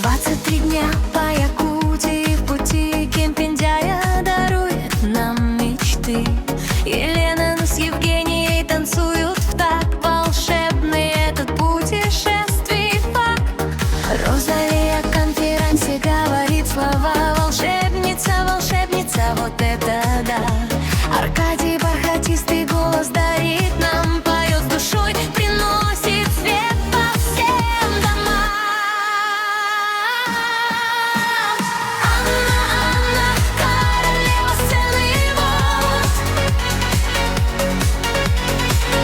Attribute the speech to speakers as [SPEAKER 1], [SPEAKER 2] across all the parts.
[SPEAKER 1] 23 дня по Якутии в пути, Кемпиндяя дарует нам мечты. Елена с Евгенией танцуют в такт, волшебный этот путешествий факт. Розалия в конференции говорит слова: волшебница, волшебница, вот это да. Аркадий бархатистый голос дарит нам, поет с душой, приносит свет по всем домам. Анна, королева сцены, вот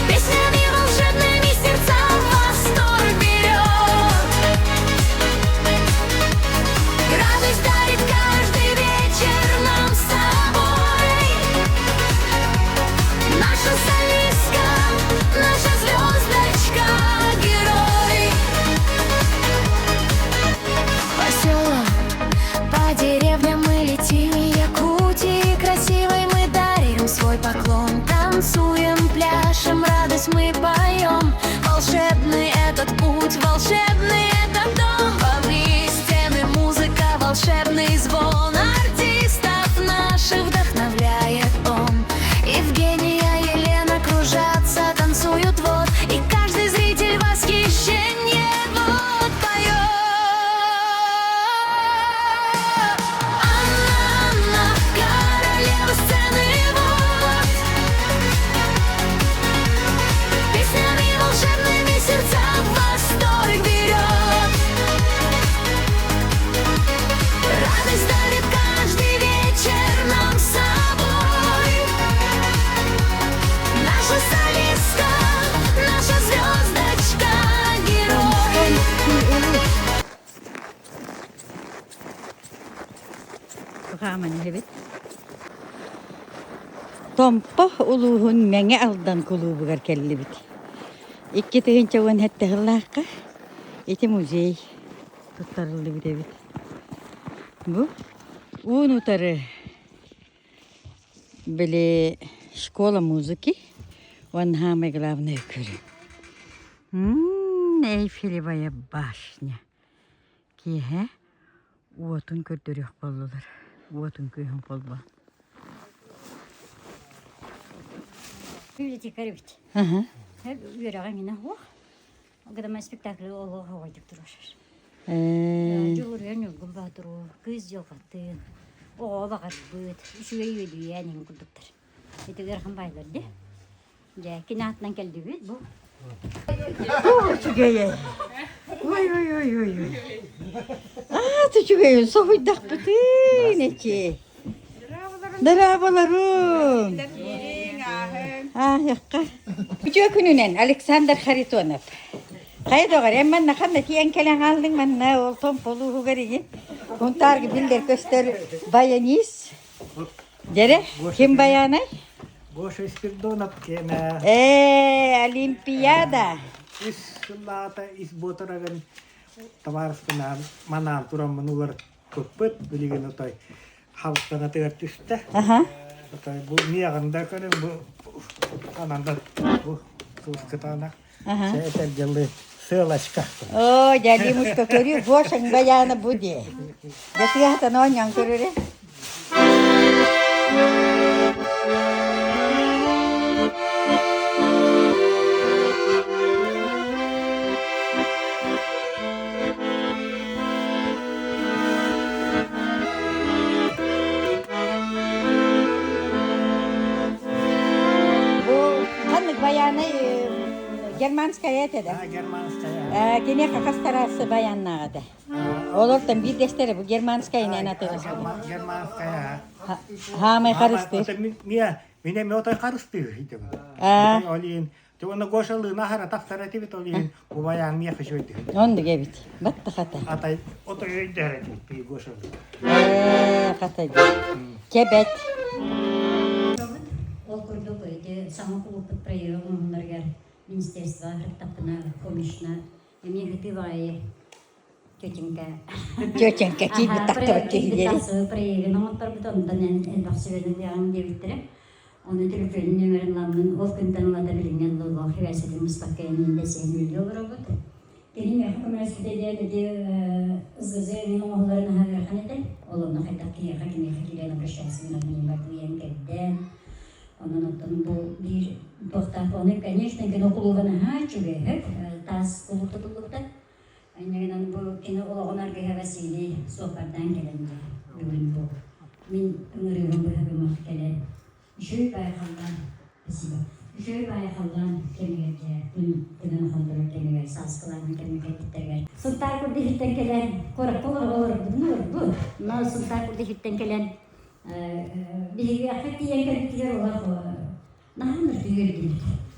[SPEAKER 1] песнями волшебными сердца в восторг берет. Радость дарит каждый вечер нам с собой. Наша солистка, наша звездочка, герой. По селам, по деревням мы летим, Якутии красивой мы дарим свой поклон. Танцуем, пляшем, радость мы поем. Волшебный этот путь, волшебный этот дом. Волны, стены, музыка, волшебный звон. Артистов наших вдохновляет он. Евгения, Елена кружатся, танцуют вот. И каждый зритель восхищение вот поет. Анна, королева сцены, вот песнями волшебными сердца в восторг берет. Радость дарит каждый вечер нам с собой. Наша солистка, наша звездочка, герой.
[SPEAKER 2] Kaman evet. Tompa uluhun menge aldan kulubugar kelli bit. İki tığın çavan hette hıllakka. İti muzey tutarıldı bit evet. Bu unutarı böyle школа музыки. Вон хаме главное көрі. Эйфелевая башня. Кие, уотун көрдөрөк болдулар. Уотун көйін болба.
[SPEAKER 3] Библиотекарь бит.
[SPEAKER 2] Ага.
[SPEAKER 3] Үйрәгән генә хук. Огыдама спектакль олыга кайтып торышыр. Жулурган югын батыру, кыз жолгатын. Ола гарбыт, үшүгө үйдүянин кулдуктар. Этегер хамбайлар де. Я кинатнан келди бит бу.
[SPEAKER 2] Чугая. Ой. Ты чугая, софойдак бытын эти. Дарабаларым. Яққа. Үчө күнүнен Александр Харитонов. Кайдогар эммен наханна тиен келен алдың манна ол томполу хугариги. Онтарги билдер көстөр баянис. Дере, ким баянай?
[SPEAKER 4] Гоша Спирдонов кена.
[SPEAKER 2] Олимпиада.
[SPEAKER 4] Ис лата ис ботараган товарствена манан турам манулар көппөт билеген отой. Халыктан төгөттүстө.
[SPEAKER 2] Ага.
[SPEAKER 4] Отой бу миягында көрүн бу ананда бу кытана.
[SPEAKER 2] Ага.
[SPEAKER 4] Сетер жылы сылачка.
[SPEAKER 2] О, дядимушка көрү, Гошаң баяны буде. Десията ноньян көрүрү. Германская это да?
[SPEAKER 4] Германская.
[SPEAKER 2] Кене какастарасы баяннагыда. Олортон бир дестери бу германская не анатырас.
[SPEAKER 4] Германская.
[SPEAKER 2] Хамай карысты.
[SPEAKER 4] Мене отой карысты итеп. Олин. Туна Гошалы нахара тафтара тибит олин. Убаян мия хышойты.
[SPEAKER 2] Онды гебит. Батта хата.
[SPEAKER 4] Атай отой өйдер тибит Гошалы.
[SPEAKER 2] Хата. Кебет.
[SPEAKER 3] Ол көрдө койды, саңа клуб проектындарга министерство тапына комиссия. Эми гытыбай тетенька.
[SPEAKER 2] Тетенька кибит тактырып келгени.
[SPEAKER 3] Проектын оттор бутондан эн баксыбеден дигән дебиттер. Оны телефон номерын ламын, ол күнтен ладыр билген лого хивасетин мустакайнын десен үлгө барабыт. Benim yakın üniversitede de ızgızı oğullarına haber kanıtı. Oğlumla kaytak ki hakimi hakiliyle uğraşası günahını bakıyan kedden. Ondan bu bir tohtak onu конечно gün okuluna ha çünkü hep tas kulu tutulukta. Aynen bu kine oğlanlar gehevesiyle sohbetten gelende. Bugün bu. Min ömrüm bu hakkında kele. Şöyle bayhaldan. Şöyle bayhaldan kemiyece. Bunun handırı kemiye saskılarını kemiye gittiler. Sultan kurdu hitten gelen korak olur bu. No sultan kurdu hitten gelen bir hakiki yengelikler olarak nahanır düğürdü.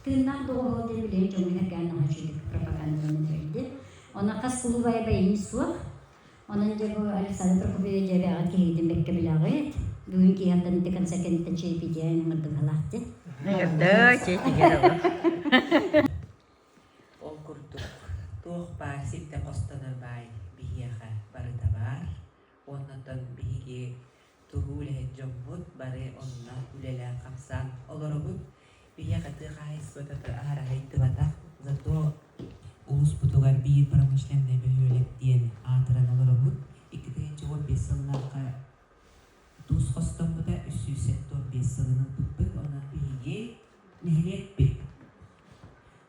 [SPEAKER 3] Kından doğu demeleri cümle geldi hacılık propagandanın verildi. Ona kas kulu baya bayını suak. Onun da bu Alexander Prokofiev cevabı kehidin beklebilağı. Bugünkü yandan tekan sekentten şey bidiyen ngırdım halaktı.
[SPEAKER 2] Nerede çekti gene
[SPEAKER 5] Ol kurduk. Tuğ basit de kostana bay bihiyaha barıda var. Ondan bihigi tuhule jombut bari onna ulela kapsan olorobut. Bihiyaha tıqayis batata ahara haytı bata. Zato ulus putugar bir pramышленный бөһөлек диен атыран олоробут. 2015 сылларга тус костомбута 385 сылының туппут онан биһиги нехлетпит.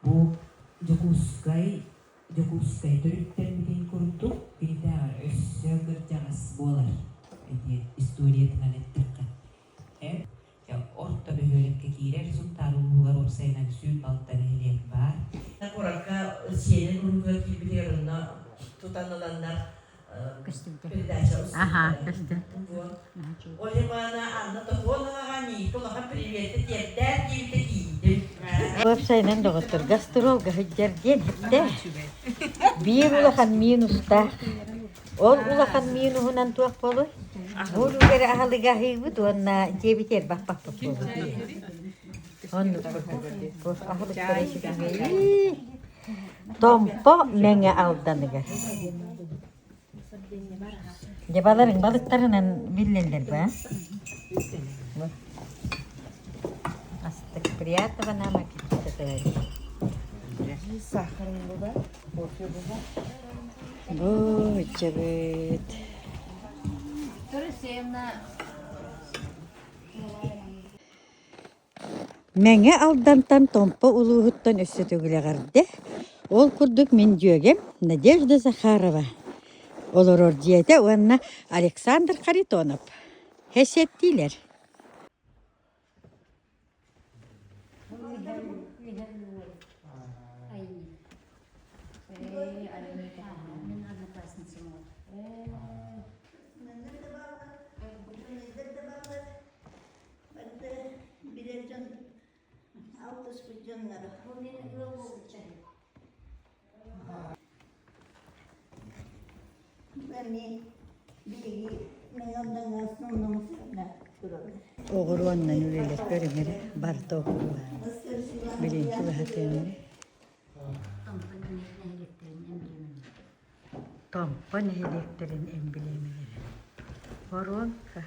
[SPEAKER 5] Bu Jokuskay törükten bikin kurdu, bir daha össögür jangas bolar. İstoriyetinden ettirken. Ya orta böhölekke kirer, sun tarumlular orsaynan süt alttan ehliyet var.
[SPEAKER 6] Kurakka şeyin uygular gibilerinde tutanılanlar передача.
[SPEAKER 2] Ага, костюм.
[SPEAKER 6] Оля bana anlatıp ona hani tulaha привет der gibi giydim.
[SPEAKER 2] Вебсайнан доғыттыр гастролга хыджарден хитте бир улахан минуста ол улахан минуһунан туак болу бул угер ахалыга хыйбыт онна жебитер бакпак болу онну бу ахалыктар эшигиңи томпо меңе алданыгар жабаларың балыктарынан биллендер ба Астык приятного нам аппетита.
[SPEAKER 6] Сахарın bu da, kofi bu da.
[SPEAKER 2] Bu cebet. Мәңе алдантан томпа улуғыттан өссі төгілеғарды. Ол күрдік мен жөгем Надежда Захарова. Олорор жете уанна Александр Харитонов. Хесеттилер. Oğurlanla nüveler görünür, barda oğurlu. Bilinci ve hatenleri. Tampan eleklerin emblemeleri. Varonka.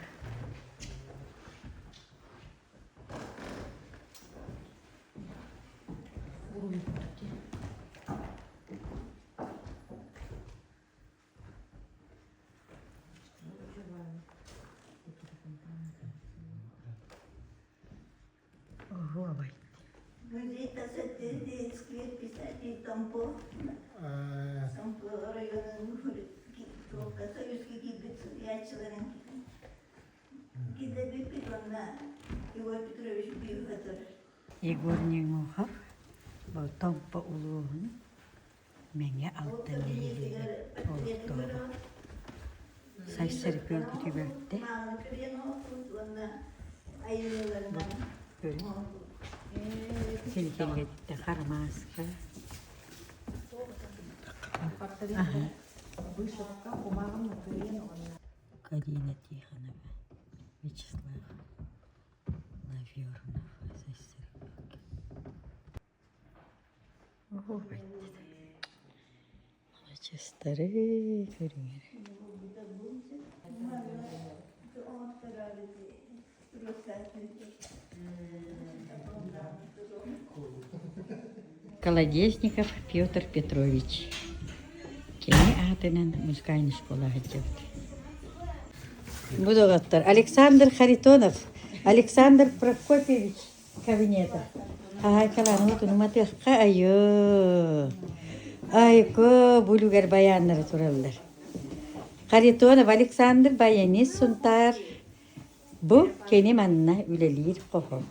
[SPEAKER 2] Ой. Егор Немухов был томпа улуғын мәңе алтын елелері олықтығы. Сайсыр көлді түбәтті. Селкенге дитті қармасқа. Карина Тихонова, Вячеслав Навернов, Сайсыр көлді. Ой, молочестары көріңер. Колодезников Петр Петрович. Kini atının muzikayın şkola hacı. Bu doktor Alexander Kharitonov, Alexander Prokopyevich кабинета. Ай, каланы тунуматыхка айо. Айко булугар баяннары тураллар. Харитонов Александр баянис сунтар. Бу кени манна үлелир кохо.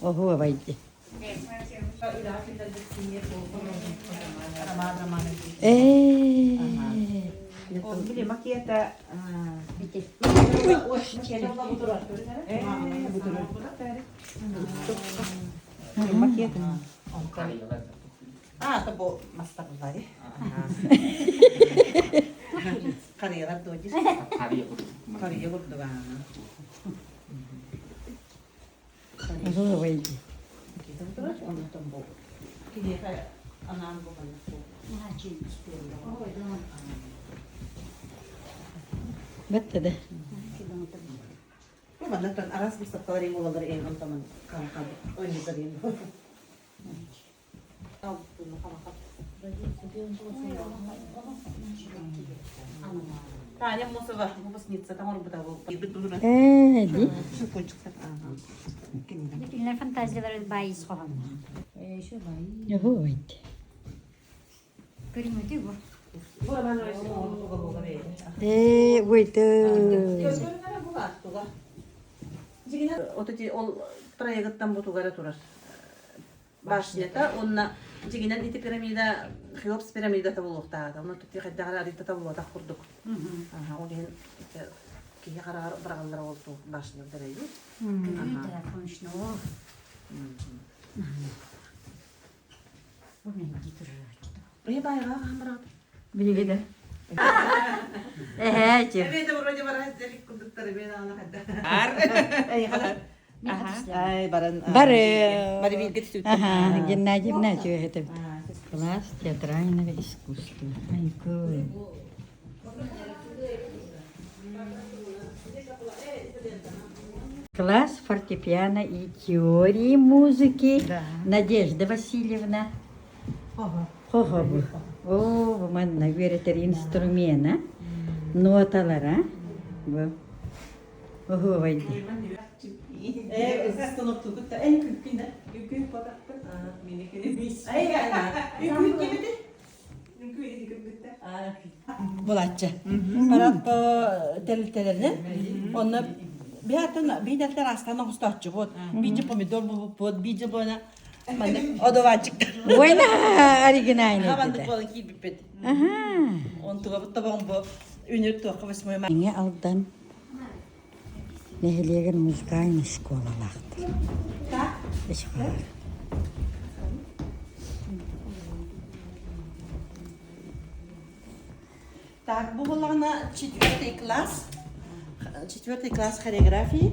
[SPEAKER 2] Оху абайды.
[SPEAKER 6] Bile makiyata tabo masak lagi. Kariyerap doji. Kariyerap doga.
[SPEAKER 2] Оху абайды.
[SPEAKER 6] Kita terus ono tombo. Kini kayak anak ko kan ko.
[SPEAKER 2] Batta da.
[SPEAKER 6] Mana tan aras bisa kawari mo wala rin ang taman kang kabo. Oni ka rin. Taw puno ka maka. Tanya mo sa ba, mo pas nit sa tamang butaw. Ibig dulu na.
[SPEAKER 2] Di.
[SPEAKER 6] Kunçuk sa.
[SPEAKER 3] Bütün fantaziyaları bayis kovan.
[SPEAKER 2] Оху абайды.
[SPEAKER 3] Görünmüyor bu.
[SPEAKER 6] Bu mana isi mo to ka boga be.
[SPEAKER 2] Бույты.
[SPEAKER 6] Ототи ол проекттан бутугара турар. Башнята онна жигинен ити пирамида, Хеопс пирамидата болуктаата. Оны тути хаддагара адиттата болута курдук. Ол ген кие карар брагаллар болту башня береги.
[SPEAKER 3] Konuştu. Bu ne getiriyor?
[SPEAKER 6] Байга хамрат.
[SPEAKER 2] Билги да. Чи.
[SPEAKER 6] Эбеде вроде бара хаддери кудуктар бена ана хадда. Ай хала. Ай баран. Бары билгет сүт.
[SPEAKER 2] Гимназия это класс театрального искусства. Айко. Класс фортепиано и теории музыки. Надежда Васильевна. Хохобу. О, man веритер инструмента. Ноталара. Бу. Оху вайди.
[SPEAKER 6] Станок тугутта en küçükünde. Yükün patakta. Minikini mis. Ay yükün kimidi? Yükün idi küçükte.
[SPEAKER 7] Bulatça. Parat bu telitelerden. Onu bir hatun bir defter aslanı ustaççı bu. Bir pomidor bu bir bana. O da var çıktı.
[SPEAKER 2] Buena оригинальный.
[SPEAKER 7] Havandık balık gibi bipet.
[SPEAKER 2] Ага.
[SPEAKER 7] Onu tuğa bu tabağın bu. Ünlü tuğa kavuşmaya mı?
[SPEAKER 2] Мне алдан нехилеген музыкальный школа лахтыр. Ишкар.
[SPEAKER 7] Так, bu olana 4 класс хореографии.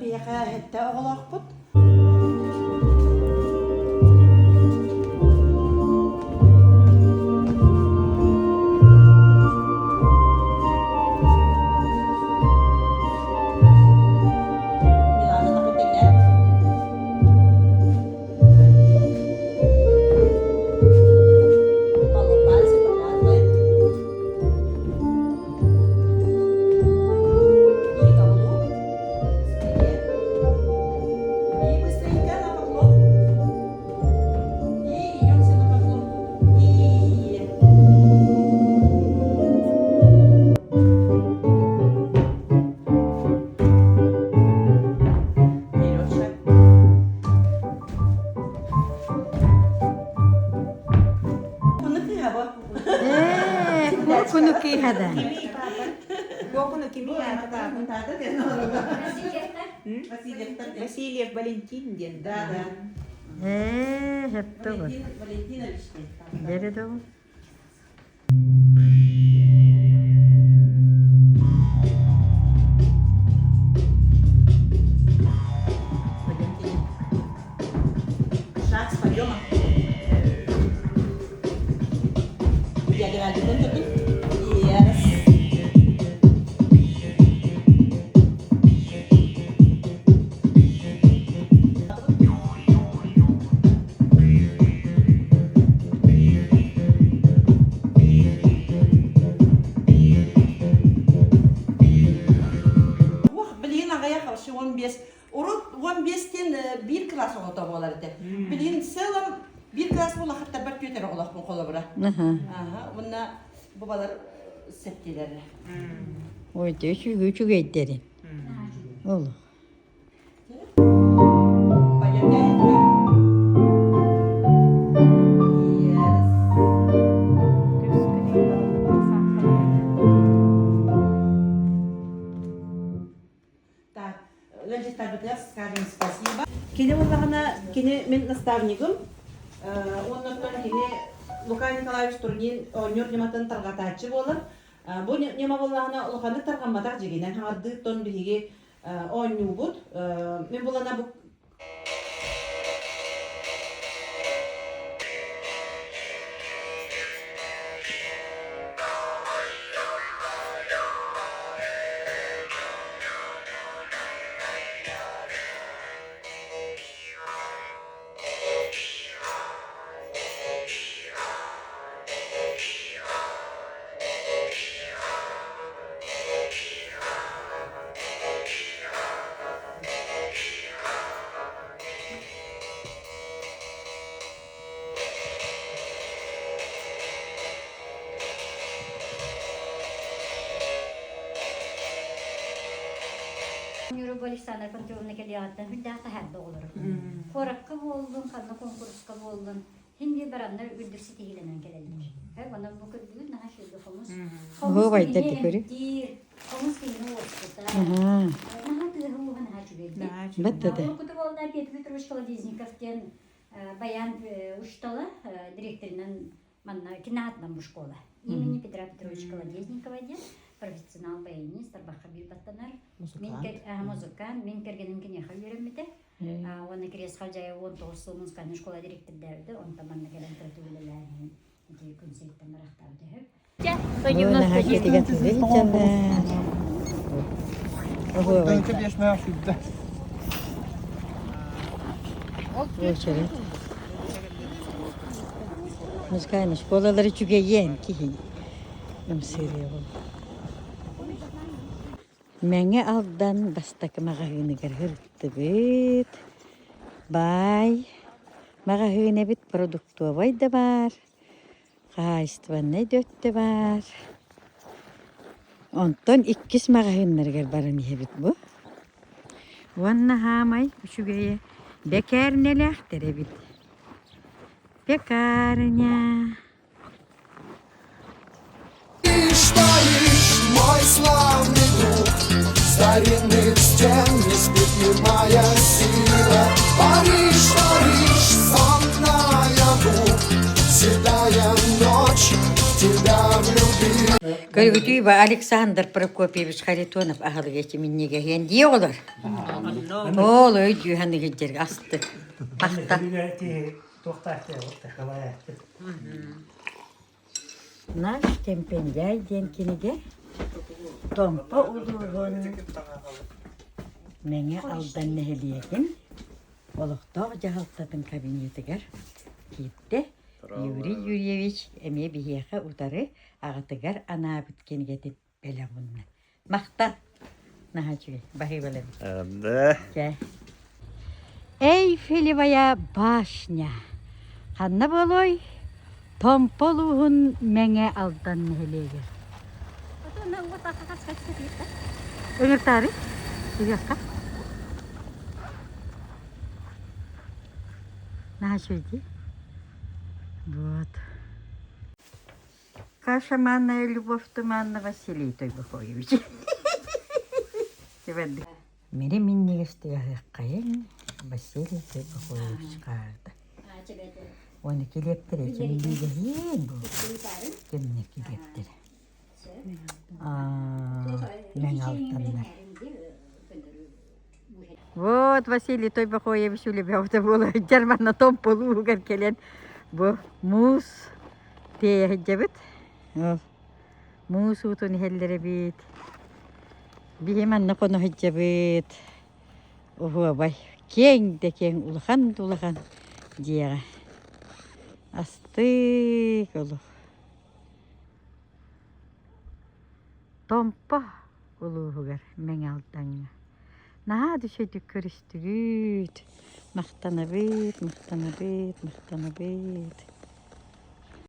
[SPEAKER 7] Bir yaka hette oğlak bud.
[SPEAKER 2] Кунуки хада.
[SPEAKER 6] Васильев Валентин ден. Да.
[SPEAKER 2] Это вот.
[SPEAKER 6] Валентинович.
[SPEAKER 2] Бередов.
[SPEAKER 7] Шаг с подъема. Я говорю, yes. класс оғылта болар еді. Білген целом bir класс бола хатта бір көтер оғылақпын қолы бұра. Бұнна бұбалар сәттелері.
[SPEAKER 2] Ой, үшігі еттерін. Олу.
[SPEAKER 7] Спасибо. Кене олағына, кене мен наставнигім, оннан кене Лука Николаевич Турнин ойнер нематын тарғатачы болыр. Бұл нема болағына ұлғаны тарғанматақ жегенен хағарды тон бігі ойну бұд. Мен болағына бұл
[SPEAKER 3] Нюру Александр Пантеовна келияттан хүлдәқті хәдді олыры. Қораққа болдың, қанна конкурсқа болдың. Хенде барандар университетігінен келелдік. Бана бұл күрдігін наға шөлді қомыз.
[SPEAKER 2] Ғой байды көрі.
[SPEAKER 3] Қомыз дейіні оқыта. Наға тығы оған наға жүбелді.
[SPEAKER 2] Бітті де.
[SPEAKER 3] Бұл күті болда Петр Петрович Колодезниковтен баян ұшталы директорынан манна кинаатынан бұл школа. Имени Петра Петровича Колодезникова ден. Профессионал баянист, арбақа билбаттанар. Музыкант. Мен кергенім кенеха үйремеді. Оны керес қалжайы 19 жыл музыкальный школа директордерді. Он таманна келен тұртуылыларын күн сейттен барақтарды.
[SPEAKER 2] Оны хакетіге түзі жандар. Ой, очерет. Музыкальный школалары жүгейен кейін. Өмсірі бол. Мәңе алдан бастақы мағағынығыр ғыртты біт. Бай. Мағағыны біт продуктуа бай да бар. Қайыстыванны дөтті бар. Онтон 2 мағағынларғар барын ебіт бұ. Онна хамай үшігейе бекәрнеләқтері біт. Бекарня.
[SPEAKER 8] Мой славный друг, старинных стен не спит и моя сила. Париж, Париж, сонная губ, седая ночь, тебя влюбил.
[SPEAKER 2] Көргітүй ба Александр Прокопьевич Харитонов ағылы кеті міннеге хенде олар. Ол өйдүй ханы кедерге асты. Ақта. Наш темпендяй денкенеге томпа улуғын мәңе алдан нәхелиеген олықтау жағалтатын кабинетігер кейтті Юрий Юрьевич әме бейеқі ұтары ағытығар ана біткенге деп бәлі бұнны. Мақта наға жүге, бағи бәлі. Эйфелевая башня. Қанна болой? Томполуғын мәңе алдан нәхелиеген. Öngür tarih. Bir dakika. Наша вот. Кашаманная Любовь Туманна Василий Тойбахоевич. Мере миннегесте қайын Василий Тойбахоевич қарды. Оны келептір екен бейгейін бұл. Кеміне келептір. Мен алтындар. Вот Василий Тойбахоевич үлебеуді болы. Жарманна том полуғыр келен. Бұл муз тейе жабыт. Муз ұтын хеллері бейт. Бейманна қоны жабыт. Оғы бай. Кең де кең ұлған жеға. Астық олық. Томпа улуғығар мен алтаңа. Наға düşедік көрістігіт. Мақтанабыт, мақтанабыт, мақтанабыт.